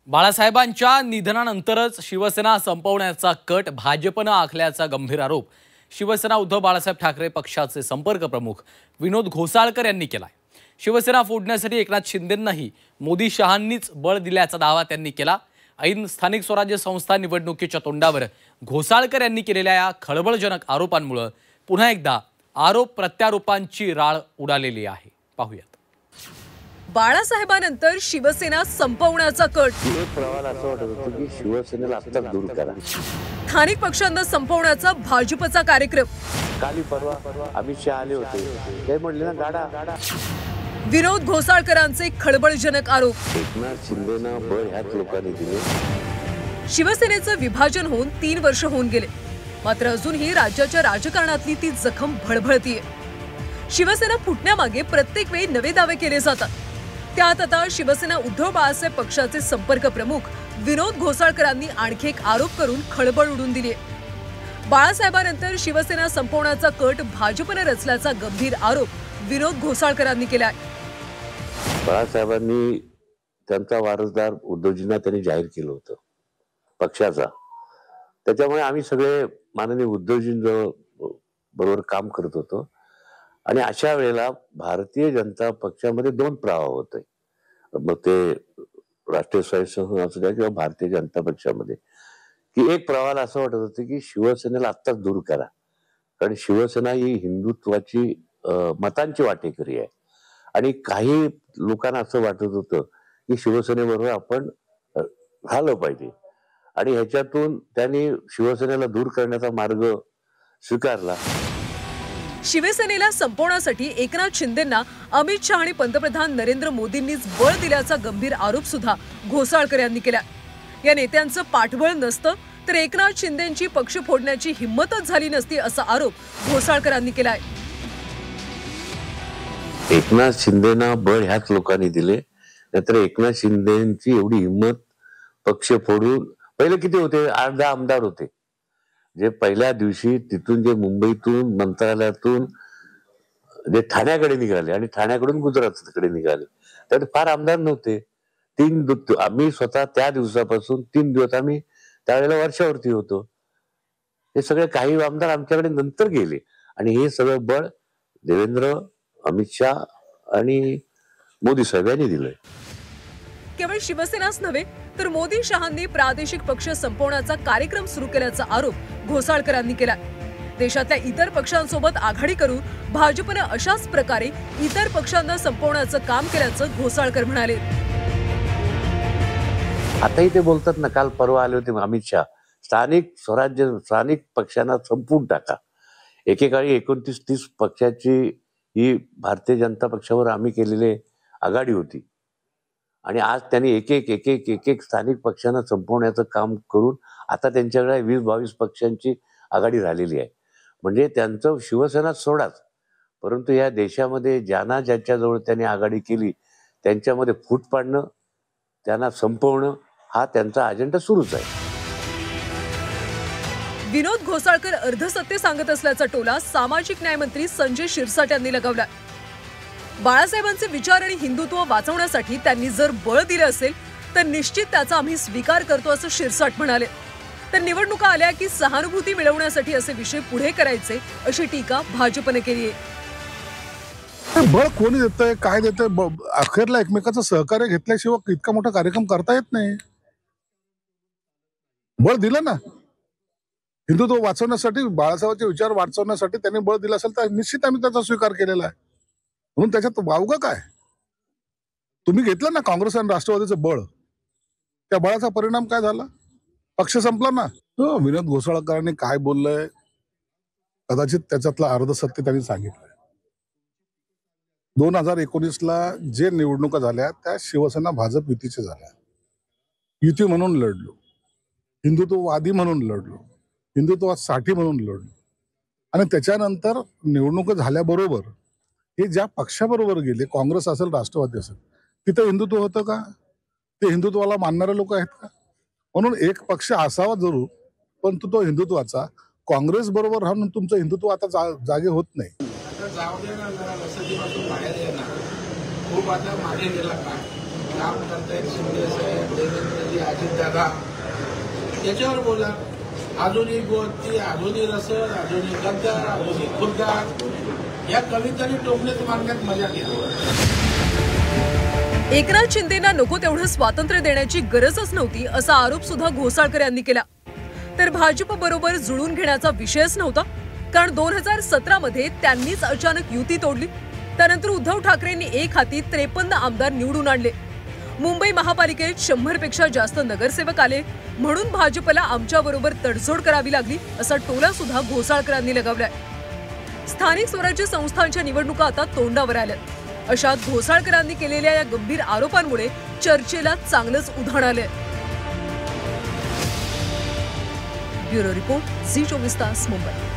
बाळासाहेबांच्या निधनानंतरच शिवसेना संपवण्याचा कट भाजपनं आखल्याचा गंभीर आरोप शिवसेना उद्धव बाळासाहेब ठाकरे पक्षाचे संपर्क प्रमुख विनोद घोसाळकर यांनी केलाय। शिवसेना फोडण्यासाठी एकनाथ शिंदेंनाही मोदी शहांनीच बळ दिल्याचा दावा त्यांनी केला। ऐन स्थानिक स्वराज्य संस्था निवडणुकीच्या तोंडावर घोसाळकर यांनी केलेल्या या खळबळजनक आरोपांमुळे पुन्हा एकदा आरोप प्रत्यारोपांची राळ उडालेली आहे। पाहूयात। बाळासाहेबांनंतर शिवसेना संपवण्याचा कट प्रवाल असं वाटत होतं की शिवसेनेला आत्ताच दूर करा। स्थानिक पक्षांना संपवण्याचा भाजपचा कार्यक्रम। काली परवा अमित शहा आले होते, ते म्हणले ना गाडा। विनोद घोसाळकरांचे खळबळजनक आरोप। एकनाथ शिंदेना बळ ह्याच लोकांनी दिले। शिवसेनेचं विभाजन होऊन 3 वर्ष होऊन गेले, मात्र अजूनही राज्याच्या राजकारणातली ती जखम भळभळतीये। शिवसेना फुटण्यामागे प्रत्येक वेळी नवे दावे केले जातात। त्यात आता शिवसेना उद्धव बाळासाहेब पक्षाचे संपर्क प्रमुख विनोद घोसाळकरांनी आणखी एक आरोप करून खळबळ उडून दिली आहे। बाळासाहेबांनंतर शिवसेना संपवण्याचा कट भाजपने रचल्याचा गंभीर आरोप विनोद घोसाळकरांनी केला आहे। बाळासाहेबांनी त्यांचा वारसदार उद्धवजींना त्यांनी जाहीर केलं होतं पक्षाचा, त्याच्यामुळे आम्ही सगळे माननीय उद्धवजींजवळ बरोबर काम करत होतो। आणि अशा वेळेला भारतीय जनता पक्षामध्ये 2 प्रवाह होते, मग ते राष्ट्रीय स्वयंसेवक असू द्या किंवा भारतीय जनता पक्षामध्ये, की एक प्रवाहाला असं वाटत होतं की शिवसेनेला आत्ताच दूर करा, कारण शिवसेना ही हिंदुत्वाची मतांची वाटेकरी आहे। आणि काही लोकांना असं वाटत होतं की शिवसेनेबरोबर आपण राहिलं पाहिजे, आणि ह्याच्यातून त्यांनी शिवसेनेला दूर करण्याचा मार्ग स्वीकारला। शिवसेनेला संपवण्यासाठी एकनाथ शिंदेंना अमित शहा आणि पंतप्रधान नरेंद्र मोदींनीच बळ दिल्याचा गंभीर आरोप सुद्धा घोसाळकर यांनी केला। या नेत्यांचं पाठबळ नसतं तर एकनाथ शिंदेंची पक्ष फोडण्याची हिम्मतच झाली नसती असा आरोप घोसाळकरांनी केलाय। एकनाथ शिंदेना बळ ह्याच लोकांनी दिले, नाहीतर एकनाथ शिंदेची एवढी हिम्मत पक्ष फोडून, पहिले किती होते, 8-10 आमदार होते, जे पहिल्या दिवशी तिथून जे मुंबईतून मंत्रालयातून जे ठाण्याकडे निघाले आणि ठाण्याकडून गुजरातकडे निघाले, तर फार आमदार नव्हते। आम्ही स्वतः त्या दिवसापासून 3 दिवस आम्ही त्यावेळेला वर्षावरती होतो। हे सगळे काही आमदार आमच्याकडे नंतर गेले, आणि हे सगळं बळ देवेंद्र, अमित शहा आणि मोदी साहेब यांनी दिलंय। केवळ शिवसेनाच नव्हे तर मोदी शहांनी प्रादेशिक पक्ष संपवण्याचा कार्यक्रम सुरू केल्याचा आरोप घोसाळकरांनी केला। देशातल्या इतर पक्षांसोबत आघाडी करून भाजपने अशाच प्रकारे इतर पक्षांना संपवण्याचं काम केल्याचं घोसाळकर म्हणाले। आताही ते बोलतात ना, काल परवा आले होते अमित शहा, स्थानिक पक्षांना संपवून टाका। एकेकाळी 29-30 पक्षाची ही भारतीय जनता पक्षावर आम्ही केलेली आघाडी होती, आणि आज त्यांनी एक एक स्थानिक पक्षांना संपवण्याचं काम करून आता त्यांच्याकडे 20-22 पक्षांची आघाडी झालेली आहे। म्हणजे त्यांचं शिवसेना सोडाच, परंतु या देशामध्ये ज्याच्याजवळ त्यांनी आघाडी केली त्यांच्यामध्ये फूट पाडणं, त्यांना संपवणं हा त्यांचा अजेंडा सुरूच आहे। विनोद घोसाळकर अर्धसत्य सांगत असल्याचा टोला सामाजिक न्याय मंत्री संजय शिरसाट यांनी लगावला। बाळासाहेबांचे विचार आणि हिंदुत्व वाचवण्यासाठी त्यांनी जर बळ दिलं असेल तर निश्चित त्याचा आम्ही स्वीकार करतो असं शिरसाट म्हणाले। तर निवडणुका आल्या की सहानुभूती मिळवण्यासाठी असे विषय पुढे करायचे अशी टीका भाजपने केली आहे। बळ कोणी देतंय, काय देतंय, अखेरला एकमेकाचं सहकार्य घेतल्याशिवाय इतका मोठा कार्यक्रम करता येत नाही। बळ दिलं ना, हिंदुत्व वाचवण्यासाठी, बाळासाहेबांचे विचार वाचवण्यासाठी त्यांनी बळ दिलं असेल तर निश्चित आम्ही त्याचा स्वीकार केलेला आहे। म्हणून त्याच्यात वावगं काय? तुम्ही घेतलं ना काँग्रेस आणि राष्ट्रवादीचं बळ, त्या बळाचा परिणाम काय झाला? पक्ष संपला ना। विनोद घोसाळकरांनी काय बोललंय, कदाचित त्याच्यातलं अर्धसत्य त्यांनी सांगितलंय। 2019ला जे निवडणुका झाल्या त्या शिवसेना भाजप युतीच्या झाल्या। युती म्हणून लढलो, हिंदुत्ववादी म्हणून लढलो, हिंदुत्वासाठी म्हणून लढलो, आणि त्याच्यानंतर निवडणुका झाल्याबरोबर हे ज्या पक्षाबरोबर गेले, काँग्रेस असेल राष्ट्रवादी असेल, तिथं हिंदुत्व होतं का? ते हिंदुत्वाला मानणारे लोक आहेत का? म्हणून एक पक्ष असावा जरूर, पण तो हिंदुत्वाचा, काँग्रेस बरोबर राहून तुमचं हिंदुत्व आता जागे होत नाही। खूप आता मागे गेला का? काम करतायत शिंदे साहेब, देवेंद्रजी अजितदादा याच्यावर बोला. अजूनही गोष्टी, अजूनही रसद, अजूनही गद्दार, अजूनही खुद्दार या कवितांनी टोपलेच मारण्यात मजा घ्या. एकनाथ शिंदेना नको तेवढं स्वातंत्र्य देण्याची गरजच नव्हती असा आरोप सुद्धा घोसाळकर यांनी केला. तर भाजप बरोबर जुळून घेण्याचा विषयच नव्हता, कारण 2017 मध्ये त्यांनीच अचानक युती तोडली. त्यानंतर उद्धव ठाकरेंनी एक हाती 53 आमदार निवडून आणले. मुंबई महापालिकेत 100 पेक्षा जास्त नगरसेवक आले, म्हणून भाजपला आमच्याबरोबर तडजोड करावी लागली असा टोला सुद्धा घोसाळकरांनी लगावलाय. स्थानिक स्वराज्य संस्थांच्या निवडणुका आता तोंडावर आल्यात. अशात घोसाळकरांनी केलेल्या या गंभीर आरोपांमुळे चर्चेला चांगलंच उधाण आलंय. ब्युरो रिपोर्ट, झी 24 तास, मुंबई.